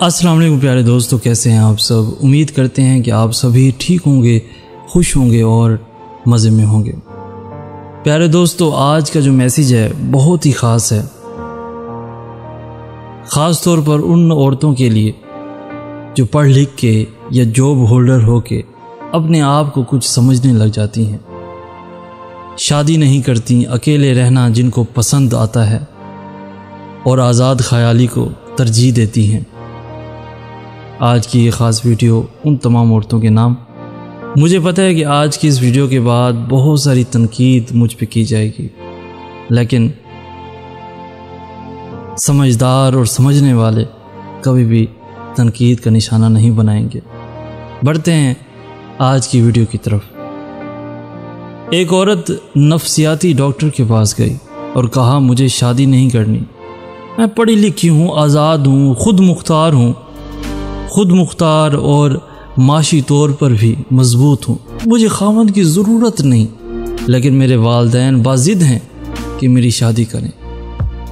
अस्सलाम वालेकुम प्यारे दोस्तों, कैसे हैं आप सब। उम्मीद करते हैं कि आप सभी ठीक होंगे, खुश होंगे और मज़े में होंगे। प्यारे दोस्तों, आज का जो मैसेज है बहुत ही ख़ास है, ख़ास तौर पर उन औरतों के लिए जो पढ़ लिख के या जॉब होल्डर हो के अपने आप को कुछ समझने लग जाती हैं, शादी नहीं करती, अकेले रहना जिनको पसंद आता है और आज़ाद ख़याली को तरजीह देती हैं। आज की ये ख़ास वीडियो उन तमाम औरतों के नाम। मुझे पता है कि आज की इस वीडियो के बाद बहुत सारी तनकीद मुझ पे की जाएगी, लेकिन समझदार और समझने वाले कभी भी तनकीद का निशाना नहीं बनाएंगे। बढ़ते हैं आज की वीडियो की तरफ। एक औरत नफ्सियाती डॉक्टर के पास गई और कहा, मुझे शादी नहीं करनी, मैं पढ़ी लिखी हूँ, आज़ाद हूँ, खुद मुख्तार और माशी तौर पर भी मजबूत हूँ, मुझे खामद की ज़रूरत नहीं, लेकिन मेरे वालिदैन बाज़िद हैं कि मेरी शादी करें,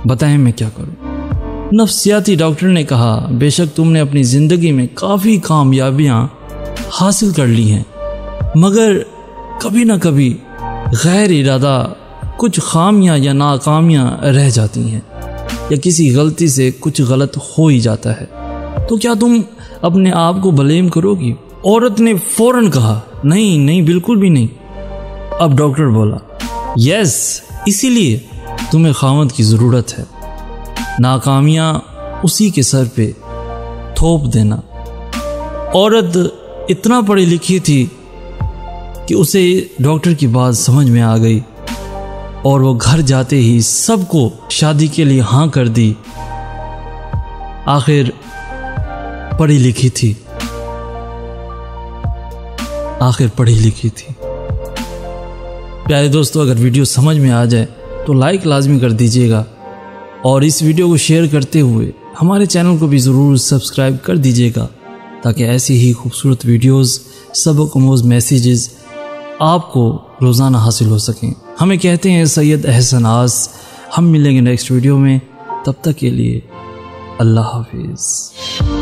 बताएं मैं क्या करूँ। नफ्सियाती डॉक्टर ने कहा, बेशक तुमने अपनी ज़िंदगी में काफ़ी कामयाबियाँ हासिल कर ली हैं, मगर कभी ना कभी गैर इरादा कुछ खामियाँ या नाकामियाँ रह जाती हैं, या किसी गलती से कुछ गलत हो ही जाता है, तो क्या तुम अपने आप को ब्लेम करोगी। औरत ने फौरन कहा, नहीं, बिल्कुल भी नहीं। अब डॉक्टर बोला, यस, इसीलिए तुम्हें खामद की ज़रूरत है, नाकामियाँ उसी के सर पे थोप देना। औरत इतना पढ़ी लिखी थी कि उसे डॉक्टर की बात समझ में आ गई और वो घर जाते ही सबको शादी के लिए हाँ कर दी। आखिर पढ़ी लिखी थी। प्यारे दोस्तों, अगर वीडियो समझ में आ जाए तो लाइक लाजमी कर दीजिएगा और इस वीडियो को शेयर करते हुए हमारे चैनल को भी ज़रूर सब्सक्राइब कर दीजिएगा, ताकि ऐसी ही खूबसूरत वीडियोस, सबक आमूज़ मैसेजेस आपको रोज़ाना हासिल हो सकें। हमें कहते हैं सैयद अहसन आस। हम मिलेंगे नेक्स्ट वीडियो में, तब तक के लिए अल्लाह हाफिज़।